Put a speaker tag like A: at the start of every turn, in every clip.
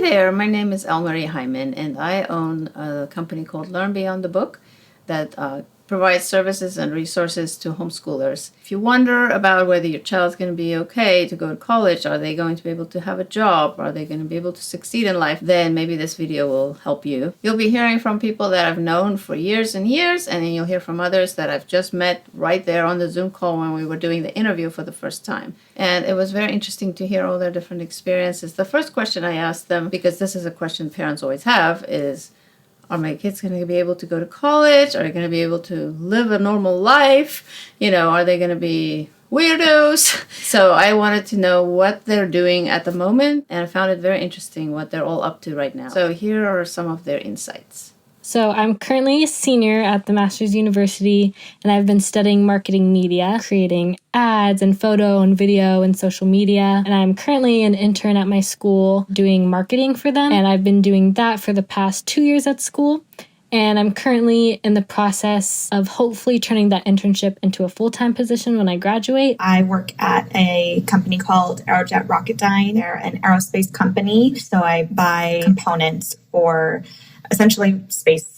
A: there, my name is Elmarie Hyman, and I own a company called Learn Beyond the Book that provides services and resources to homeschoolers. If you wonder about whether your child's going to be okay to go to college, are they going to be able to have a job, are they going to be able to succeed in life, then maybe this video will help you. You'll be hearing from people that I've known for years and years, and then you'll hear from others that I've just met right there on the Zoom call when we were doing the interview for the first time. And it was very interesting to hear all their different experiences. The first question I asked them, because this is a question parents always have, is, are my kids going to be able to go to college? Are they going to be able to live a normal life? Are they going to be weirdos? So I wanted to know what they're doing at the moment, and I found it very interesting what they're all up to right now. So here are some of their insights.
B: So I'm currently a senior at the Master's University, and I've been studying marketing media, creating ads and photo and video and social media. And I'm currently an intern at my school doing marketing for them. And I've been doing that for the past 2 years at school. And I'm currently in the process of hopefully turning that internship into a full-time position when I graduate.
C: I work at a company called Aerojet Rocketdyne. They're an aerospace company. So I buy components for essentially space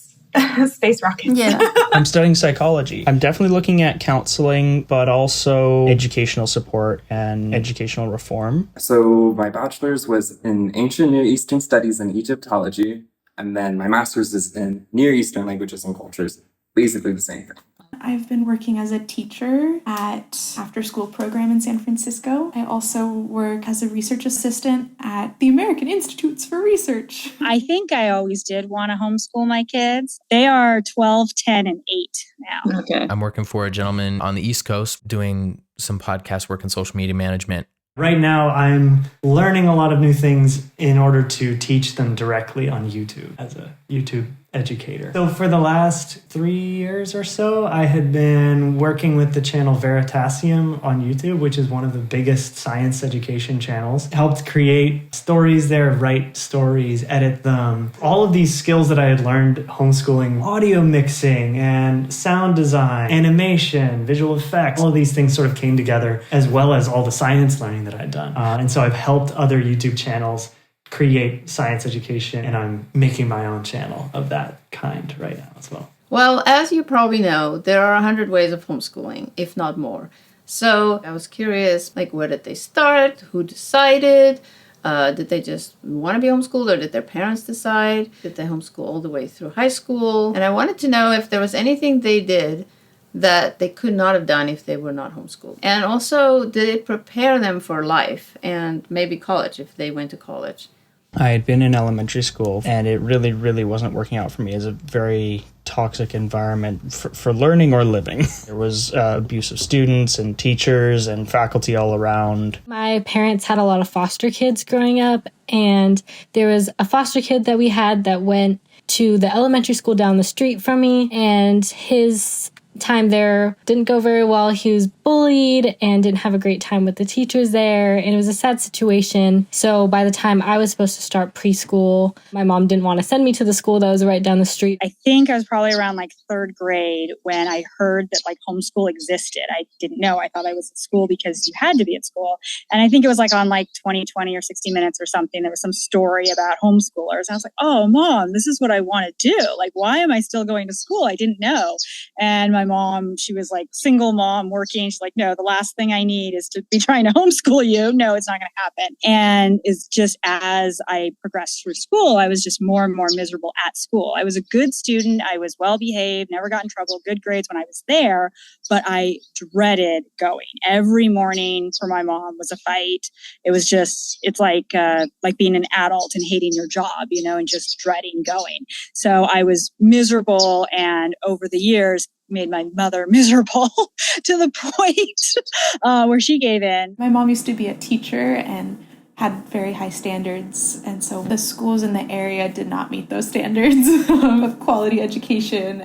C: rockets.
A: Yeah.
D: I'm studying psychology. I'm definitely looking at counseling, but also educational support and educational reform.
E: So my bachelor's was in ancient Near Eastern studies and Egyptology, and then my master's is in Near Eastern languages and cultures. Basically the same thing.
F: I've been working as a teacher at after-school program in San Francisco. I also work as a research assistant at the American Institutes for Research.
G: I think I always did want to homeschool my kids. They are 12, 10, and 8 now.
H: Okay. I'm working for a gentleman on the East Coast doing some podcast work and social media management.
I: Right now, I'm learning a lot of new things in order to teach them directly on YouTube as a YouTube educator. So for the last 3 years or so, I had been working with the channel Veritasium on YouTube, which is one of the biggest science education channels. Helped create stories there, write stories, edit them. All of these skills that I had learned homeschooling, audio mixing and sound design, animation, visual effects, all of these things sort of came together, as well as all the science learning that I'd done. And so I've helped other YouTube channels create science education, and I'm making my own channel of that kind right now as well.
A: Well, as you probably know, there are 100 ways of homeschooling, if not more. So I was curious, where did they start? Who decided? Did they just want to be homeschooled, or did their parents decide? Did they homeschool all the way through high school? And I wanted to know if there was anything they did that they could not have done if they were not homeschooled. And also, did it prepare them for life and maybe college if they went to college?
D: I had been in elementary school, and it really, really wasn't working out for me. As a very toxic environment for learning or living. There was abuse of students and teachers and faculty all around.
B: My parents had a lot of foster kids growing up, and there was a foster kid that we had that went to the elementary school down the street from me, and his time there didn't go very well. He was bullied and didn't have a great time with the teachers there, and it was a sad situation. So by the time I was supposed to start preschool, my mom didn't want to send me to the school that was right down the street.
G: I think I was probably around third grade when I heard that homeschool existed. I didn't know. I thought I was at school because you had to be at school. And I think it was on 2020 or 60 Minutes or something. There was some story about homeschoolers. I was like, oh, Mom, this is what I want to do. Why am I still going to school? I didn't know. And my mom, she was single mom working. She's like, no, the last thing I need is to be trying to homeschool you. No, it's not going to happen. And it's just as I progressed through school, I was just more and more miserable at school. I was a good student. I was well behaved, never got in trouble, good grades when I was there, but I dreaded going. Every morning for my mom was a fight. It was just, it's like being an adult and hating your job, and just dreading going. So I was miserable, and over the years, made my mother miserable to the point where she gave in.
F: My mom used to be a teacher and had very high standards, and so the schools in the area did not meet those standards of quality education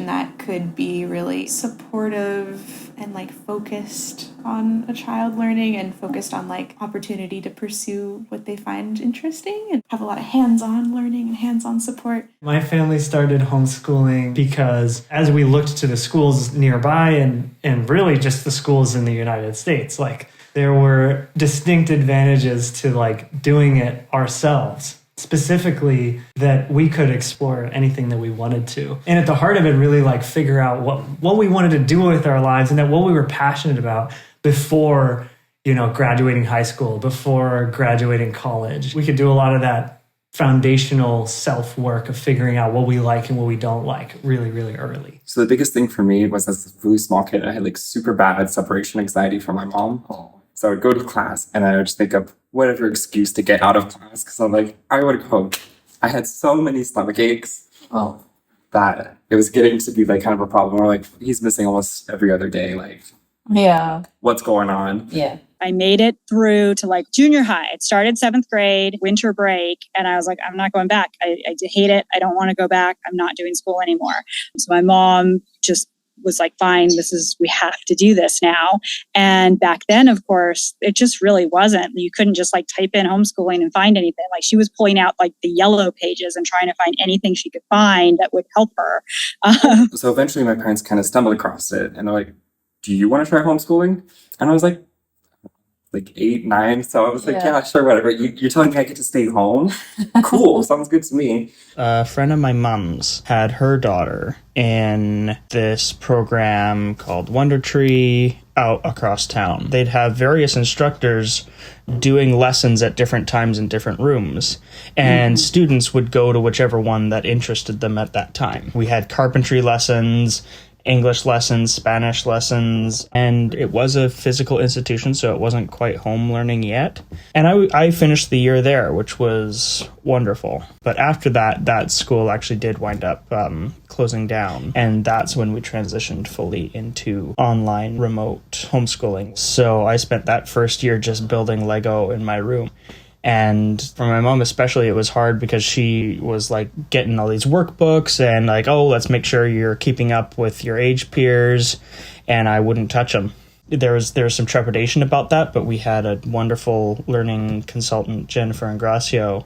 F: that could be really supportive and focused on a child learning and focused on opportunity to pursue what they find interesting and have a lot of hands-on learning and hands-on support.
I: My family started homeschooling because as we looked to the schools nearby and really just the schools in the United States, there were distinct advantages to doing it ourselves specifically that we could explore anything that we wanted to. And at the heart of it, really like figure out what we wanted to do with our lives and that what we were passionate about before, graduating high school, before graduating college. We could do a lot of that foundational self-work of figuring out what we like and what we don't like really, really early.
E: So the biggest thing for me was as a really small kid, I had like super bad separation anxiety from my mom. So I would go to class and I would just make up whatever excuse to get out of class because I'm like, I would go. I had so many stomach aches that it was getting to be like kind of a problem where like he's missing almost every other day. Like,
A: Yeah.
E: what's going on?
A: Yeah.
G: I made it through to like junior high. It started 7th grade, winter break. And I was like, I'm not going back. I hate it. I don't want to go back. I'm not doing school anymore. So my mom just was like, fine, we have to do this now. And back then, of course, it just really wasn't. You couldn't just like type in homeschooling and find anything. Like she was pulling out like the yellow pages and trying to find anything she could find that would help her.
E: So eventually my parents kind of stumbled across it and they're like, do you want to try homeschooling? And I was like 8, 9. So I was like, yeah, sure, whatever. You're telling me I get to stay home? Cool. Sounds good to me.
D: A friend of my mom's had her daughter in this program called Wonder Tree out across town. They'd have various instructors doing lessons at different times in different rooms, and students would go to whichever one that interested them at that time. We had carpentry lessons, English lessons, Spanish lessons, and it was a physical institution, so it wasn't quite home learning yet. And I finished the year there, which was wonderful. But after that school actually did wind up closing down, and that's when we transitioned fully into online remote homeschooling. So I spent that first year just building Lego in my room. And for my mom especially, it was hard because she was like getting all these workbooks and like, oh, let's make sure you're keeping up with your age peers. And I wouldn't touch them. There was some trepidation about that, but we had a wonderful learning consultant, Jennifer Ingracio,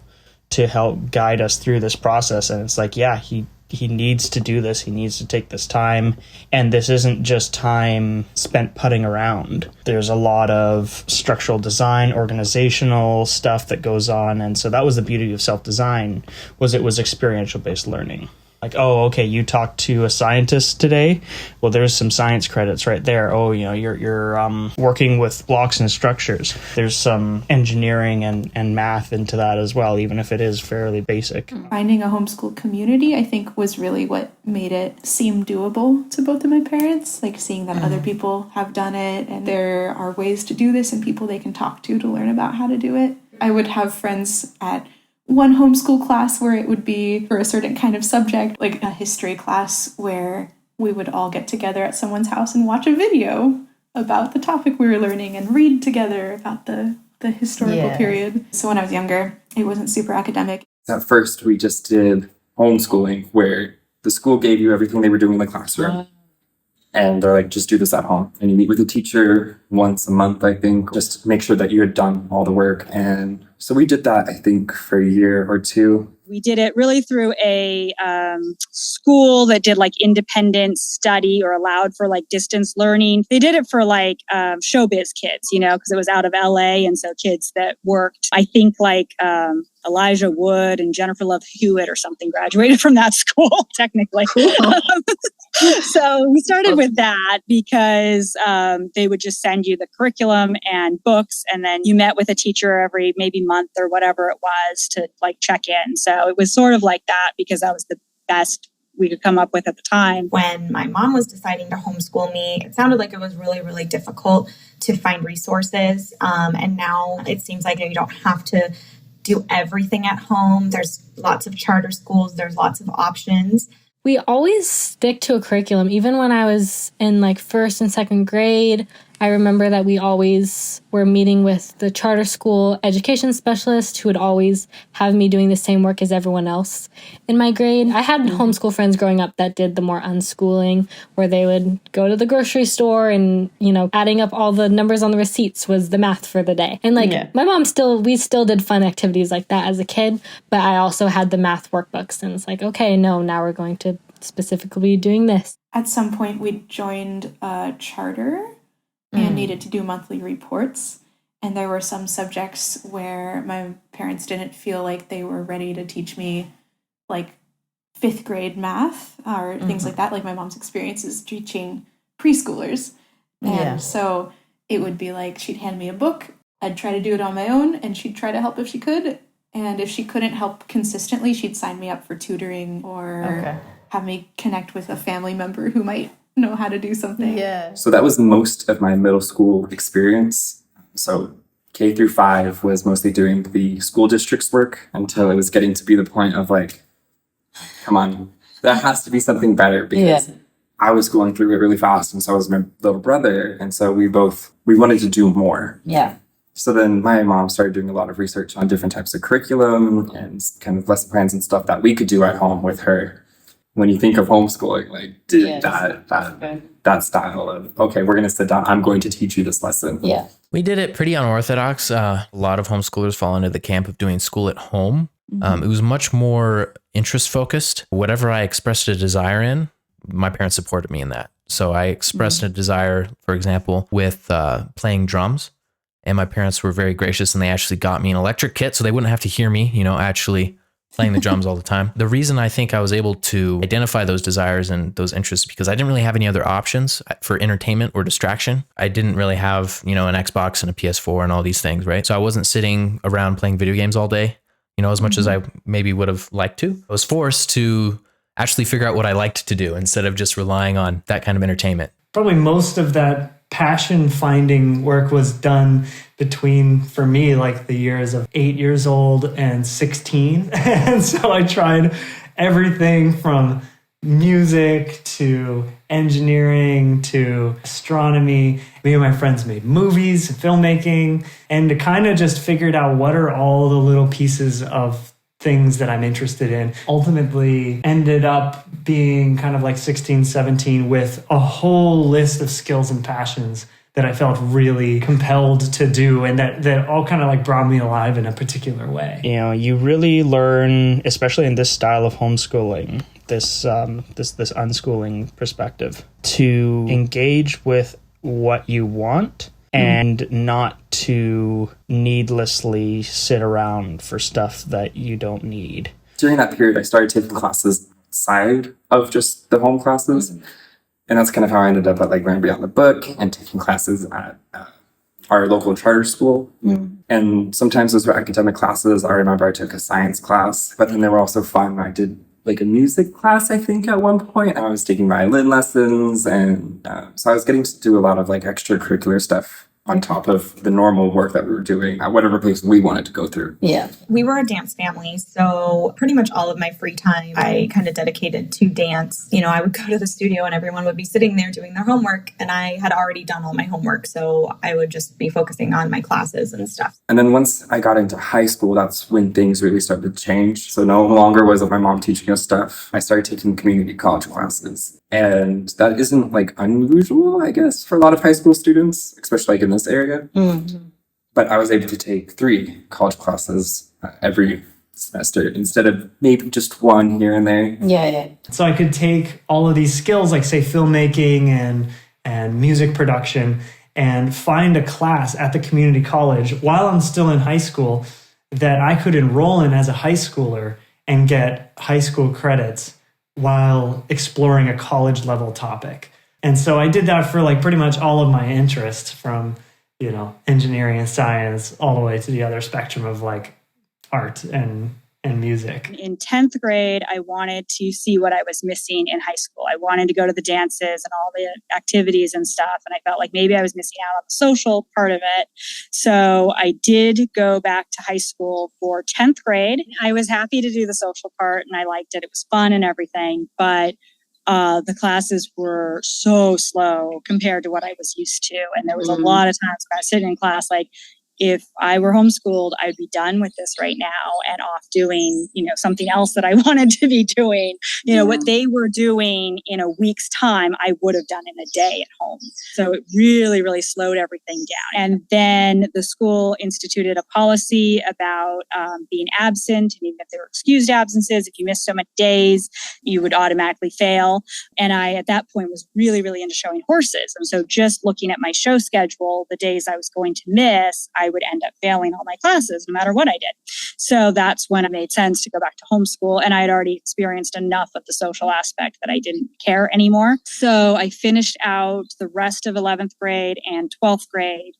D: to help guide us through this process. And it's like, yeah, he needs to do this. He needs to take this time. And this isn't just time spent putting around. There's a lot of structural design, organizational stuff that goes on. And so that was the beauty of self-design, was it was experiential based learning. Like, oh, okay, you talked to a scientist today. Well, there's some science credits right there. Oh, you're working with blocks and structures. There's some engineering and math into that as well, even if it is fairly basic.
F: Finding a homeschool community, I think, was really what made it seem doable to both of my parents. Like seeing that other people have done it and there are ways to do this and people they can talk to learn about how to do it. I would have friends at one homeschool class where it would be for a certain kind of subject, like a history class where we would all get together at someone's house and watch a video about the topic we were learning and read together about the historical period. So when I was younger, it wasn't super academic.
E: At first, we just did homeschooling where the school gave you everything they were doing in the classroom. And they're like, just do this at home. And you meet with a teacher once a month, I think, just to make sure that you had done all the work. And so we did that, I think, for a year or two.
G: We did it really through a school that did like independent study or allowed for like distance learning. They did it for like showbiz kids, because it was out of LA. And so kids that worked, I think like Elijah Wood and Jennifer Love Hewitt or something graduated from that school, technically. Cool. So we started with that because they would just send you the curriculum and books, and then you met with a teacher every maybe month or whatever it was to like check in. So it was sort of like that because that was the best we could come up with at the time.
C: When my mom was deciding to homeschool me, it sounded like it was really, really difficult to find resources. And now it seems like you don't have to do everything at home. There's lots of charter schools. There's lots of options.
B: We always stick to a curriculum. Even when I was in like 1st and 2nd grade, I remember that we always were meeting with the charter school education specialist who would always have me doing the same work as everyone else in my grade. I had homeschool friends growing up that did the more unschooling, where they would go to the grocery store and, adding up all the numbers on the receipts was the math for the day. And my mom we still did fun activities like that as a kid, but I also had the math workbooks, and it's like, okay, no, now we're going to specifically be doing this.
F: At some point, we joined a charter and needed to do monthly reports. And there were some subjects where my parents didn't feel like they were ready to teach me like 5th grade math or things like that. Like my mom's experience is teaching preschoolers. And so it would be like she'd hand me a book, I'd try to do it on my own, and she'd try to help if she could. And if she couldn't help consistently, she'd sign me up for tutoring or have me connect with a family member who might know how to do something.
A: Yeah.
E: So that was most of my middle school experience. So K through 5 was mostly doing the school district's work until it was getting to be the point of like, come on, there has to be something better, because I was going through it really fast, and so was my little brother, and so we wanted to do more.
A: Yeah.
E: So then my mom started doing a lot of research on different types of curriculum and kind of lesson plans and stuff that we could do at home with her. When you think of homeschooling, like that style of, okay, we're going to sit down, I'm going to teach you this lesson.
A: Yeah.
H: We did it pretty unorthodox. A lot of homeschoolers fall into the camp of doing school at home. It was much more interest focused. Whatever I expressed a desire in, my parents supported me in that. So I expressed a desire, for example, with playing drums. And my parents were very gracious, and they actually got me an electric kit so they wouldn't have to hear me, actually playing the drums all the time. The reason I think I was able to identify those desires and those interests because I didn't really have any other options for entertainment or distraction. I didn't really have, an Xbox and a PS4 and all these things, right? So I wasn't sitting around playing video games all day, as much as I maybe would have liked to. I was forced to actually figure out what I liked to do instead of just relying on that kind of entertainment.
I: Probably most of that passion finding work was done between, for me, like the years of 8 years old and 16. And so I tried everything from music to engineering to astronomy. Me and my friends made movies, filmmaking, and to kind of just figured out what are all the little pieces of things that I'm interested in. Ultimately ended up being kind of like 16, 17 with a whole list of skills and passions that I felt really compelled to do, and that all kind of like brought me alive in a particular way.
D: You really learn, especially in this style of homeschooling, this unschooling perspective, to engage with what you want and not to needlessly sit around for stuff that you don't need.
E: During that period, I started taking classes outside of just the home classes. And that's kind of how I ended up at like Learn Beyond the Book and taking classes at our local charter school. And sometimes those were academic classes. I remember I took a science class, but then they were also fun. I did like a music class, I think, at one point. I was taking violin lessons. And so I was getting to do a lot of like extracurricular stuff on top of the normal work that we were doing at whatever place we wanted to go through.
A: Yeah.
C: We were a dance family, so pretty much all of my free time I kind of dedicated to dance. I would go to the studio and everyone would be sitting there doing their homework, and I had already done all my homework, so I would just be focusing on my classes and stuff.
E: And then once I got into high school, that's when things really started to change. So no longer was it my mom teaching us stuff. I started taking community college classes. And that isn't like unusual, I guess, for a lot of high school students, especially like in this area. But I was able to take 3 college classes every semester instead of maybe just one here and there.
A: Yeah.
I: So I could take all of these skills, like say filmmaking and music production, and find a class at the community college while I'm still in high school that I could enroll in as a high schooler and get high school credits while exploring a college level topic. And so I did that for like pretty much all of my interests, from, engineering and science all the way to the other spectrum of like art and music.
G: In 10th grade, I wanted to see what I was missing in high school. I wanted to go to the dances and all the activities and stuff. And I felt like maybe I was missing out on the social part of it. So I did go back to high school for 10th grade. I was happy to do the social part and I liked it. It was fun and everything. But the classes were so slow compared to what I was used to. And there was a lot of times when I was sitting in class, like, if I were homeschooled, I'd be done with this right now and off doing, something else that I wanted to be doing. What they were doing in a week's time, I would have done in a day at home. So it really, really slowed everything down. And then the school instituted a policy about being absent. And even if there were excused absences, if you missed so many days, you would automatically fail. And I, at that point, was really, really into showing horses. And so just looking at my show schedule, the days I was going to miss, I would end up failing all my classes no matter what I did. So that's when it made sense to go back to homeschool. And I had already experienced enough of the social aspect that I didn't care anymore. So I finished out the rest of 11th grade and 12th grade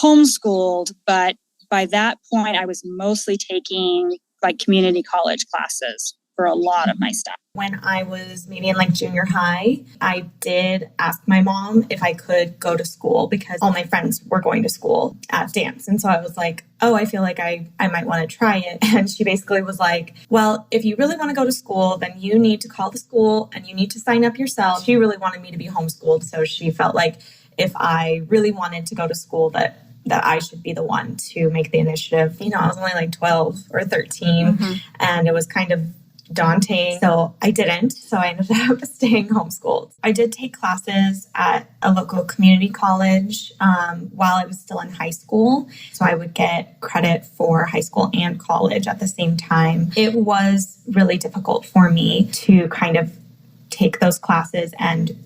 G: homeschooled. But by that point, I was mostly taking like community college classes for a lot of my stuff.
C: When I was maybe in like junior high, I did ask my mom if I could go to school because all my friends were going to school at dance. And so I was like, oh, I feel like I might want to try it. And she basically was like, well, if you really want to go to school, then you need to call the school and you need to sign up yourself. She really wanted me to be homeschooled. So she felt like if I really wanted to go to school, that I should be the one to make the initiative. You know, I was only like 12 or 13 and it was kind of daunting. So I didn't. So I ended up staying homeschooled. I did take classes at a local community college while I was still in high school. So I would get credit for high school and college at the same time. It was really difficult for me to kind of take those classes and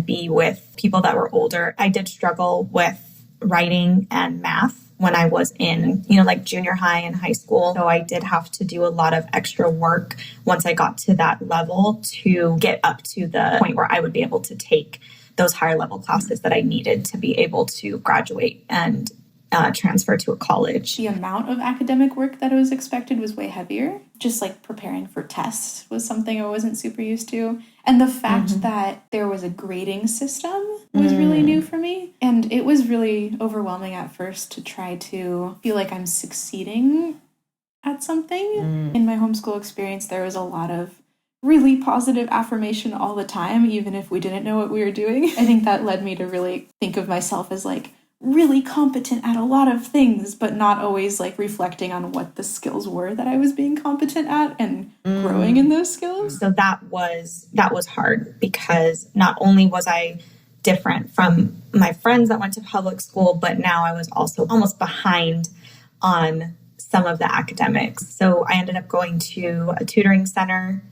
C: be with people that were older. I did struggle with writing and math when I was in, like junior high and high school. So I did have to do a lot of extra work once I got to that level to get up to the point where I would be able to take those higher level classes that I needed to be able to graduate and transfer to a college.
F: The amount of academic work that was expected was way heavier. Just like preparing for tests was something I wasn't super used to. And the fact that there was a grading system was really new for me. And it was really overwhelming at first to try to feel like I'm succeeding at something. In my homeschool experience, there was a lot of really positive affirmation all the time, even if we didn't know what we were doing. I think that led me to really think of myself as like really competent at a lot of things, but not always like reflecting on what the skills were that I was being competent at and growing in those skills.
C: So that was hard because not only was I different from my friends that went to public school, but now I was also almost behind on some of the academics. So I ended up going to a tutoring center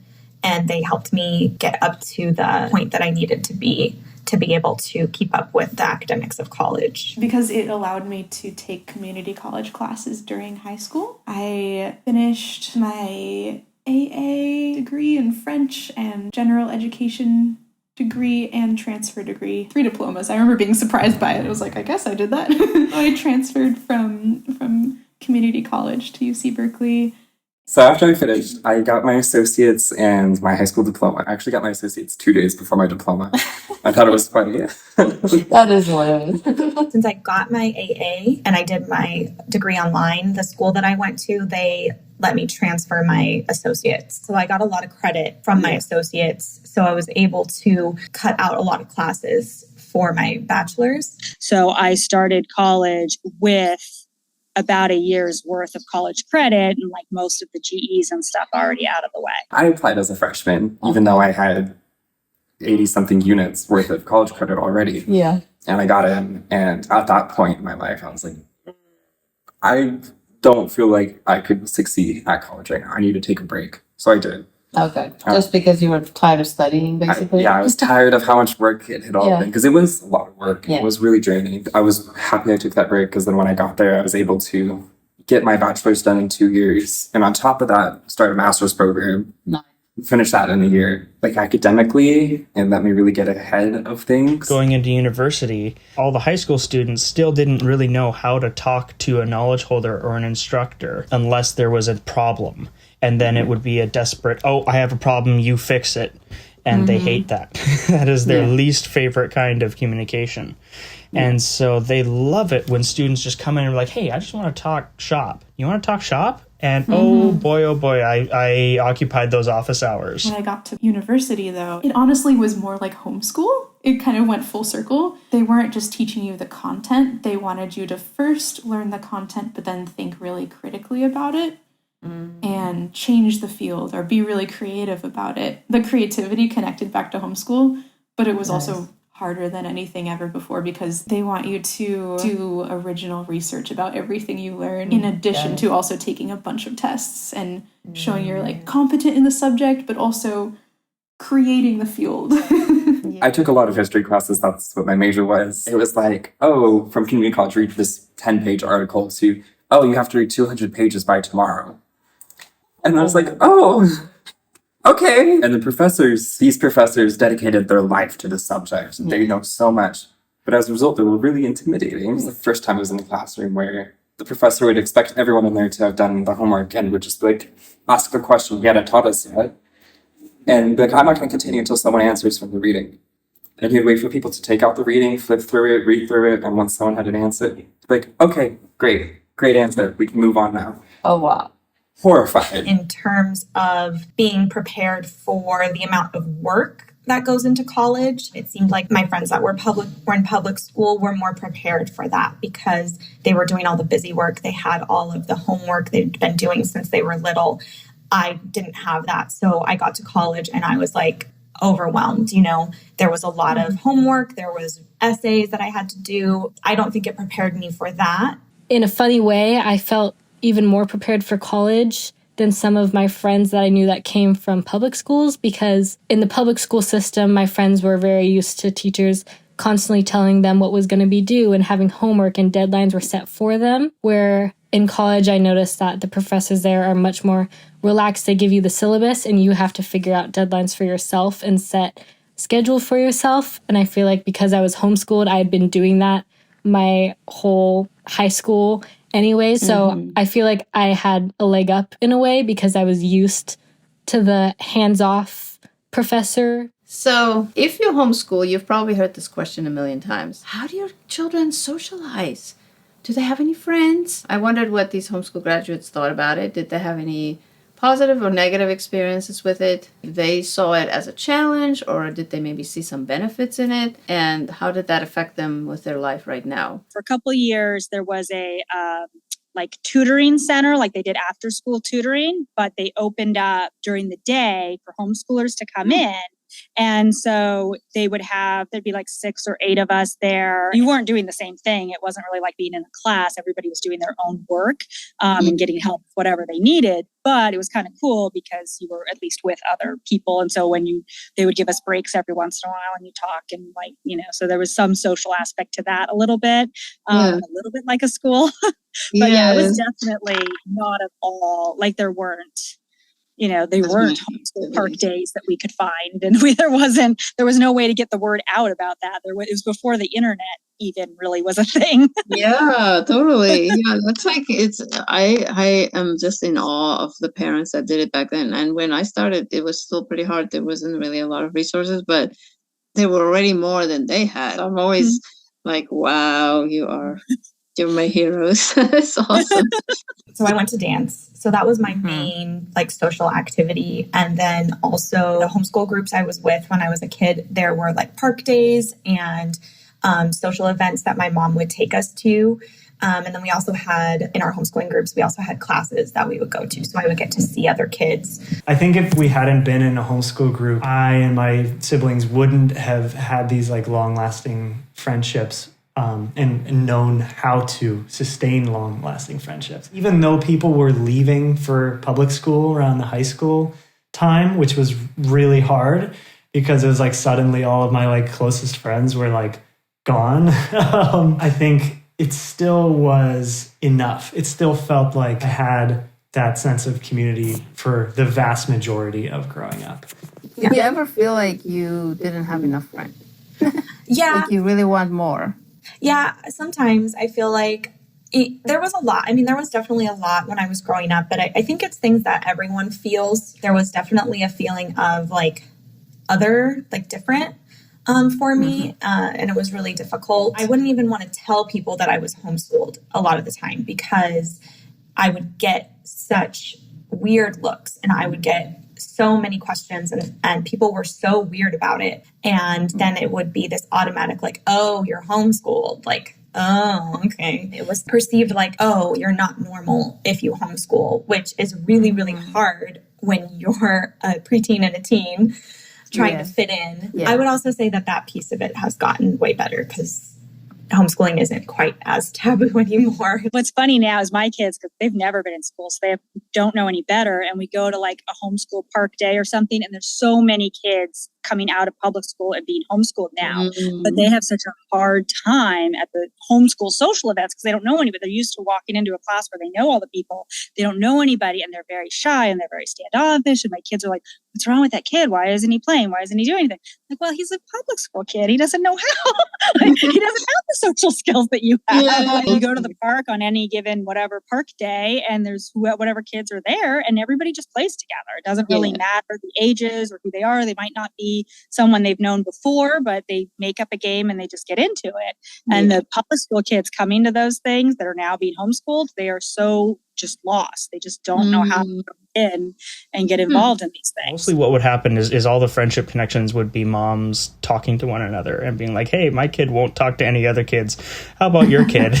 C: and they helped me get up to the point that I needed to be able to keep up with the academics of college.
F: Because it allowed me to take community college classes during high school. I finished my AA degree in French and general education degree and transfer degree, 3 diplomas. I remember being surprised by it. I was like, I guess I did that. I transferred from community college to UC Berkeley.
E: So after I finished, I got my associates and my high school diploma. I actually got my associates 2 days before my diploma. I thought it was funny.
A: That is hilarious.
C: Since I got my AA and I did my degree online, the school that I went to, they let me transfer my associates. So I got a lot of credit from my associates. So I was able to cut out a lot of classes for my bachelor's.
G: So I started college with about a year's worth of college credit and like most of the GEs and stuff already out of the way.
E: I applied as a freshman, even though I had 80 something units worth of college credit already.
A: Yeah.
E: And I got in. And at that point in my life, I was like, I don't feel like I could succeed at college right now. I need to take a break. So I did.
A: Okay. Just because you were tired of studying, basically?
E: I was tired of how much work it had all been, because it was a lot of work. It was really draining. I was happy I took that break because then when I got there, I was able to get my bachelor's done in 2 years. And on top of that, start a master's program.
A: Nice.
E: Finish that in a year. Like academically, and let me really get ahead of things.
D: Going into university, all the high school students still didn't really know how to talk to a knowledge holder or an instructor unless there was a problem. And then it would be a desperate, oh, I have a problem, you fix it. And they hate that. That is their least favorite kind of communication. And so they love it when students just come in and are like, hey, I just want to talk shop. You want to talk shop? And oh boy, I occupied those office hours.
F: When I got to university, though, it honestly was more like homeschool. It kind of went full circle. They weren't just teaching you the content. They wanted you to first learn the content, but then think really critically about it and change the field or be really creative about it. The creativity connected back to homeschool, but it was also harder than anything ever before because they want you to do original research about everything you learn in addition to also taking a bunch of tests and showing you're like competent in the subject but also creating the field.
E: I took a lot of history classes. That's what my major was. It was like, oh, from community college, read this 10-page article to, oh, you have to read 200 pages by tomorrow. And I was like, oh, okay. And these professors dedicated their life to the subject. They know so much. But as a result, they were really intimidating. It was the first time I was in a classroom where the professor would expect everyone in there to have done the homework and would just like ask the question, you hadn't taught us yet. And be like, I'm not going to continue until someone answers from the reading. And he'd wait for people to take out the reading, flip through it, read through it, and once someone had an answer, he'd be like, okay, great answer. We can move on now.
A: Oh, wow.
E: Horrified.
C: In terms of being prepared for the amount of work that goes into college, it seemed like my friends that were in public school were more prepared for that because they were doing all the busy work. They had all of the homework they'd been doing since they were little. I didn't have that. So I got to college and I was like overwhelmed. There was a lot of homework. There was essays that I had to do. I don't think it prepared me for that.
B: In a funny way, I felt even more prepared for college than some of my friends that I knew that came from public schools, because in the public school system, my friends were very used to teachers constantly telling them what was going to be due and having homework and deadlines were set for them. Where in college, I noticed that the professors there are much more relaxed. They give you the syllabus and you have to figure out deadlines for yourself and set schedule for yourself. And I feel like because I was homeschooled, I had been doing that my whole high school anyway. So I feel like I had a leg up in a way because I was used to the hands-off professor.
A: So if you homeschool, you've probably heard this question a million times. How do your children socialize? Do they have any friends? I wondered what these homeschool graduates thought about it. Did they have any positive or negative experiences with it? They saw it as a challenge, or did they maybe see some benefits in it? And how did that affect them with their life right now?
G: For a couple of years, there was a tutoring center, like they did after school tutoring, but they opened up during the day for homeschoolers to come in. And so there'd be like 6 or 8 of us there. You weren't doing the same thing. It wasn't really like being in a class. Everybody was doing their own work and getting help with whatever they needed. But it was kind of cool because you were at least with other people. And so they would give us breaks every once in a while and you talk and so there was some social aspect to that a little bit, a little bit like a school. But it was definitely not at all like there weren't. They weren't homeschool park days that we could find. And there was no way to get the word out about that. It was before the internet even really was a thing.
A: Yeah, totally. Yeah, that's like, I am just in awe of the parents that did it back then. And when I started, it was still pretty hard. There wasn't really a lot of resources, but there were already more than they had. I'm always like, wow, you're my heroes. It's awesome.
C: So I went to dance. So that was my main social activity. And then also the homeschool groups I was with when I was a kid, there were like park days and social events that my mom would take us to. And then we also had, in our homeschooling groups, we also had classes that we would go to. So I would get to see other kids.
I: I think if we hadn't been in a homeschool group, I and my siblings wouldn't have had these long-lasting friendships. And known how to sustain long-lasting friendships. Even though people were leaving for public school around the high school time, which was really hard because it was suddenly all of my closest friends were gone. I think it still was enough. It still felt like I had that sense of community for the vast majority of growing up.
A: Did you ever feel like you didn't have enough friends?
C: Yeah.
A: Like you really want more?
C: Yeah, sometimes I feel like there was a lot. I mean, there was definitely a lot when I was growing up, but I think it's things that everyone feels. There was definitely a feeling of other, different for me, and it was really difficult. I wouldn't even want to tell people that I was homeschooled a lot of the time because I would get such weird looks and I would get so many questions and people were so weird about it. And then it would be this automatic oh, you're homeschooled. Oh, okay. It was perceived oh, you're not normal if you homeschool, which is really, really hard when you're a preteen and a teen trying to fit in. Yeah. I would also say that piece of it has gotten way better because homeschooling isn't quite as taboo anymore.
G: What's funny now is my kids, because they've never been in school, so don't know any better. And we go to like a homeschool park day or something, and there's so many kids coming out of public school and being homeschooled now. But they have such a hard time at the homeschool social events because they don't know anybody. They're used to walking into a class where they know all the people. They don't know anybody, and they're very shy and they're very standoffish. And my kids are like, what's wrong with that kid? Why isn't he playing? Why isn't he doing anything? Like, well, he's a public school kid. He doesn't know how. Like, he doesn't have the social skills that you have.
A: Yeah.
G: Like, you go to the park on any given whatever park day, and there's whatever kids are there, and everybody just plays together. It doesn't really matter the ages or who they are. They might not be someone they've known before, but they make up a game and they just get into it. And the public school kids coming to those things that are now being homeschooled, they are so just lost. They just don't know how to go in and get involved in these things.
D: Mostly what would happen is all the friendship connections would be moms talking to one another and being like, hey, my kid won't talk to any other kids. How about your kid?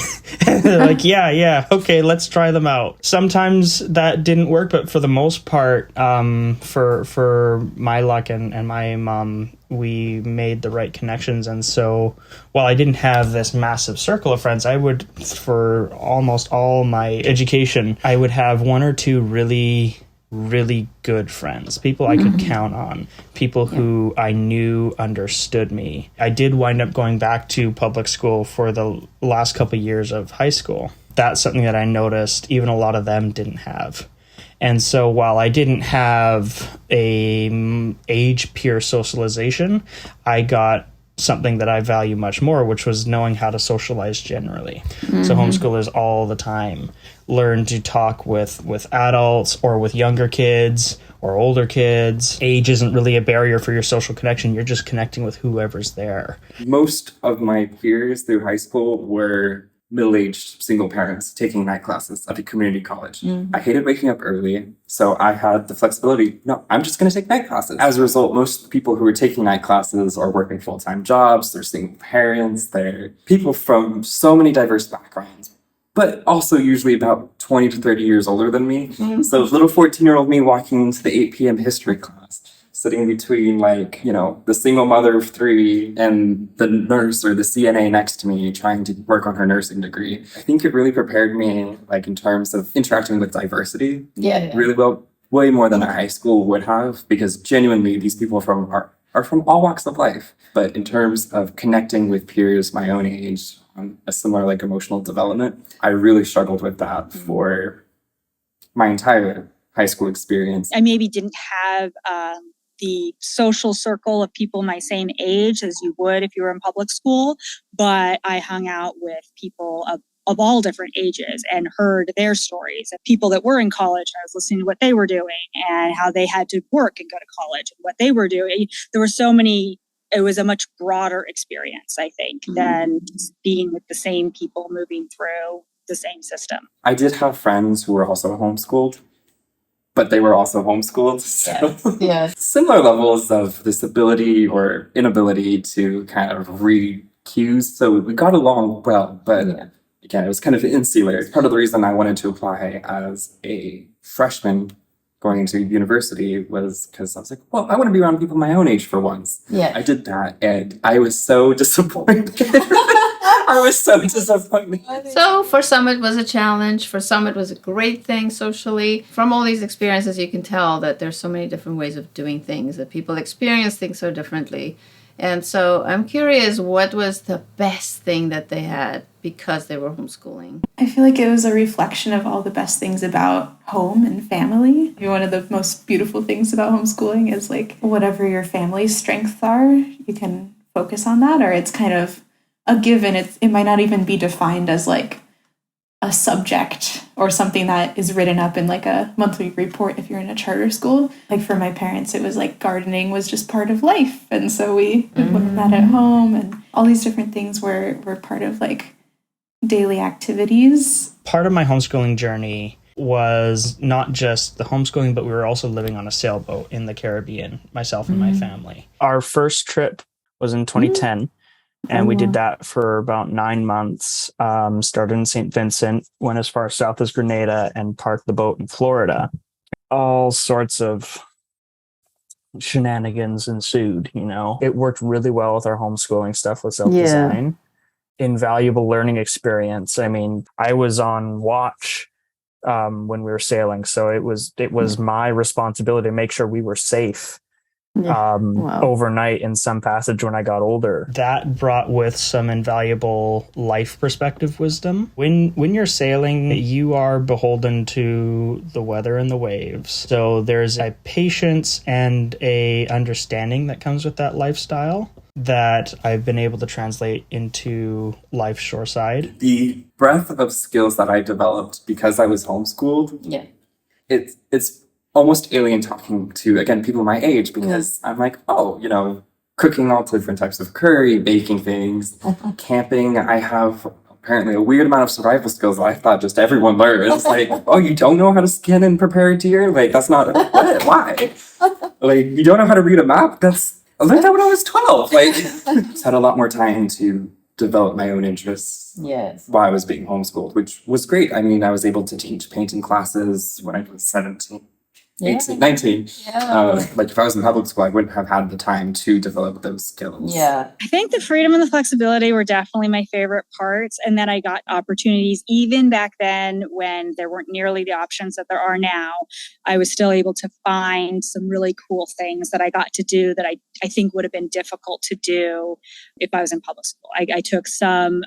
D: And they're like, yeah, okay, let's try them out. Sometimes that didn't work, but for the most part, for my luck and my mom, we made the right connections. And so while I didn't have this massive circle of friends, I would, for almost all my education, I would have one or two really good friends, people I could count on, people who I knew understood me. I did wind up going back to public school for the last couple of years of high school. That's something that I noticed even a lot of them didn't have. And so while I didn't have a age peer socialization, I got something that I value much more, which was knowing how to socialize generally. So homeschoolers all the time learn to talk with adults or with younger kids or older kids. Age isn't really a barrier for your social connection. You're just connecting with whoever's there.
E: Most of my peers through high school were middle-aged single parents taking night classes at a community college. I hated waking up early, so I had the flexibility. No, I'm just going to take night classes. As a result, most of the people who were taking night classes are working full-time jobs. They're single parents. They're people from so many diverse backgrounds, but also usually about 20 to 30 years older than me. So little 14-year-old me walking into the 8 p.m. history class, sitting between the single mother of 3 and the nurse or the CNA next to me trying to work on her nursing degree. I think it really prepared me in terms of interacting with diversity really well, way more than a high school would have, because genuinely these people are from all walks of life. But in terms of connecting with peers my own age on a similar emotional development, I really struggled with that for my entire high school experience.
G: I maybe didn't have the social circle of people my same age as you would if you were in public school, but I hung out with people of all different ages and heard their stories of people that were in college. I was listening to what they were doing and how they had to work and go to college and what they were doing. There were so many. It was a much broader experience, I think, than just being with the same people moving through the same system.
E: I did have friends who were also homeschooled, but they were also homeschooled. So similar levels of this ability or inability to kind of read cues. So we got along well, but again, it was kind of insular. Part of the reason I wanted to apply as a freshman going into university was because I was like, well, I want to be around people my own age for once. I did that, and I was so disappointed. I was so disappointed.
A: So for some it was a challenge, for some it was a great thing socially. From all these experiences you can tell that there's so many different ways of doing things, that people experience things so differently. And so I'm curious, what was the best thing that they had because they were homeschooling?
F: I feel like it was a reflection of all the best things about home and family. One of the most beautiful things about homeschooling is whatever your family's strengths are, you can focus on that, or it's kind of a given. It might not even be defined as a subject or something that is written up in a monthly report if you're in a charter school. For my parents, it was gardening was just part of life. And so we looked at that at home, and all these different things were part of daily activities.
D: Part of my homeschooling journey was not just the homeschooling, but we were also living on a sailboat in the Caribbean, myself and my family. Our first trip was in 2010. And we did that for about 9 months. Started in St. Vincent, went as far south as Grenada, and parked the boat in Florida. All sorts of shenanigans ensued, It worked really well with our homeschooling stuff with self-design. invaluable learning experience. I mean, I was on watch when we were sailing, so it was my responsibility to make sure we were safe overnight in some passage when I got older. That brought with some invaluable life perspective wisdom. When you're sailing, you are beholden to the weather and the waves. So there's a patience and a understanding that comes with that lifestyle that I've been able to translate into life shoreside.
E: The breadth of skills that I developed because I was homeschooled, it's almost alien talking to, again, people my age, because I'm like, oh, cooking all different types of curry, baking things, camping. I have apparently a weird amount of survival skills that I thought just everyone learns. Like, oh, you don't know how to skin and prepare a deer? Like, that's not, what? Why? Like, you don't know how to read a map? I learned that when I was 12. Like, just had a lot more time to develop my own interests while I was being homeschooled, which was great. I mean, I was able to teach painting classes when I was 17. 18, 19. Like if I was in public school, I wouldn't have had the time to develop those skills.
G: I think the freedom and the flexibility were definitely my favorite parts. And then I got opportunities even back then when there weren't nearly the options that there are now. I was still able to find some really cool things that I got to do that I think would have been difficult to do if I was in public school. I took some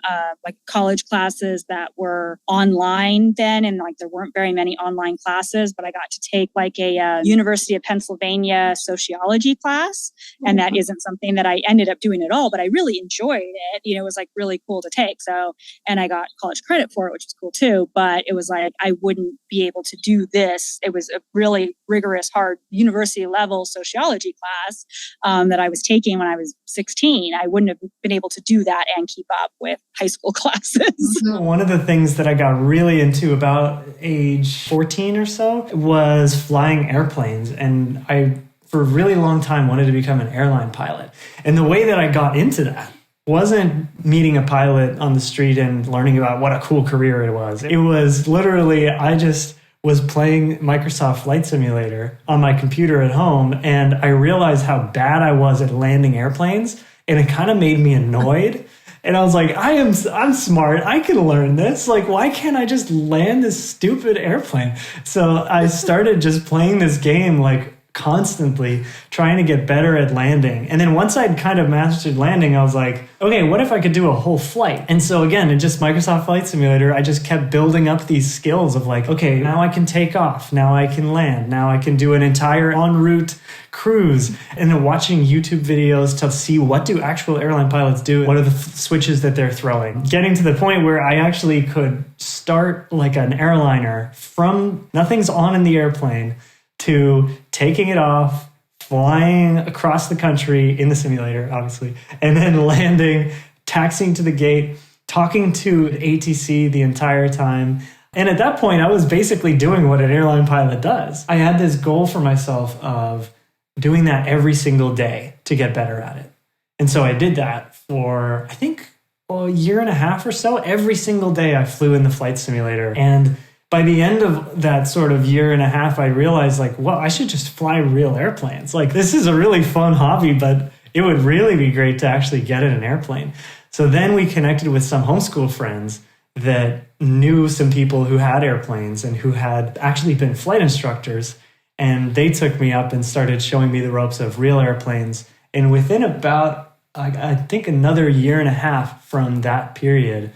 G: like college classes that were online then, and like there weren't very many online classes, but I got to take like a University of Pennsylvania sociology class. And that isn't something that I ended up doing at all, but I really enjoyed it. It was like really cool to take. So, and I got college credit for it, which is cool too. But it was like, I wouldn't be able to do this. It was a really rigorous, hard university level sociology class that I was taking when I was 16. I wouldn't have been able to do that and keep up with high school classes.
I: One of the things that I got really into about age 14 or so was flying airplanes. And I, for a really long time, wanted to become an airline pilot. And the way that I got into that wasn't meeting a pilot on the street and learning about what a cool career it was. It was literally, I just was playing Microsoft Flight Simulator on my computer at home, and I realized how bad I was at landing airplanes, and it kind of made me annoyed. And I was like, I'm smart. I can learn this. Like, why can't I just land this stupid airplane? So I started just playing this game like constantly, trying to get better at landing. And then once I'd kind of mastered landing, I was like, okay, what if I could do a whole flight? And so again, in just Microsoft Flight Simulator, I just kept building up these skills of like, okay, now I can take off. Now I can land. Now I can do an entire en route cruise. And then watching YouTube videos to see what do actual airline pilots do? What are the switches that they're throwing? Getting to the point where I actually could start like an airliner from nothing's on in the airplane to taking it off, flying across the country in the simulator, obviously, and then landing, taxiing to the gate, talking to ATC the entire time. And at that point, I was basically doing what an airline pilot does. I had this goal for myself of doing that every single day to get better at it. And so I did that for, I think, a year and a half or so. Every single day I flew in the flight simulator. And by the end of that sort of year and a half, I realized like, well, I should just fly real airplanes. Like, this is a really fun hobby, but it would really be great to actually get in an airplane. So then we connected with some homeschool friends that knew some people who had airplanes and who had actually been flight instructors. And they took me up and started showing me the ropes of real airplanes. And within about, I think, another year and a half from that period,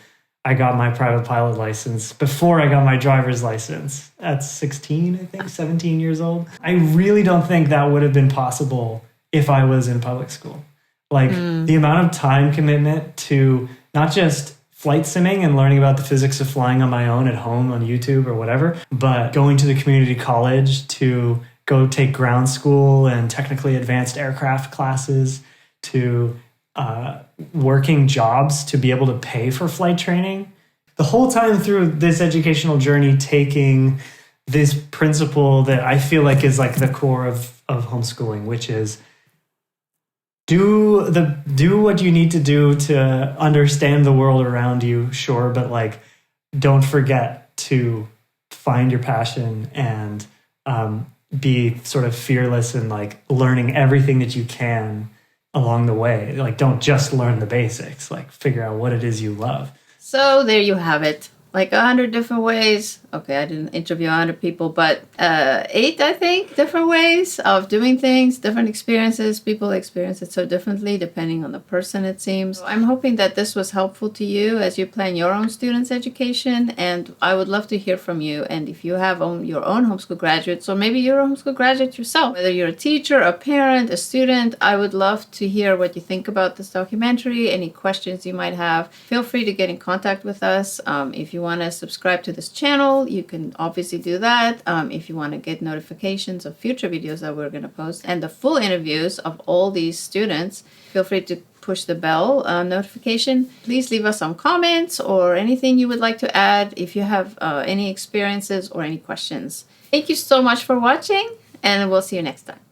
I: I got my private pilot license before I got my driver's license at 16, I think, 17 years old. I really don't think that would have been possible if I was in public school. Like the amount of time commitment to not just flight simming and learning about the physics of flying on my own at home on YouTube or whatever, but going to the community college to go take ground school and technically advanced aircraft classes, to working jobs to be able to pay for flight training. The whole time through this educational journey, taking this principle that I feel like is like the core of homeschooling, which is do what you need to do to understand the world around you, sure, but like don't forget to find your passion and be sort of fearless in like learning everything that you can. along the way. Like, don't just learn the basics, like figure out what it is you love.
A: So there you have it. Like 100 different ways. Okay, I didn't interview 100 people, but 8, I think, different ways of doing things, different experiences. People experience it so differently depending on the person, it seems. So I'm hoping that this was helpful to you as you plan your own students' education, and I would love to hear from you. And if you have your own homeschool graduates, or maybe you're a homeschool graduate yourself, whether you're a teacher, a parent, a student, I would love to hear what you think about this documentary, any questions you might have. Feel free to get in contact with us. If you want to subscribe to this channel, you can obviously do that. If you want to get notifications of future videos that we're going to post and the full interviews of all these students, feel free to push the bell notification. Please leave us some comments or anything you would like to add if you have any experiences or any questions. Thank you so much for watching, and we'll see you next time.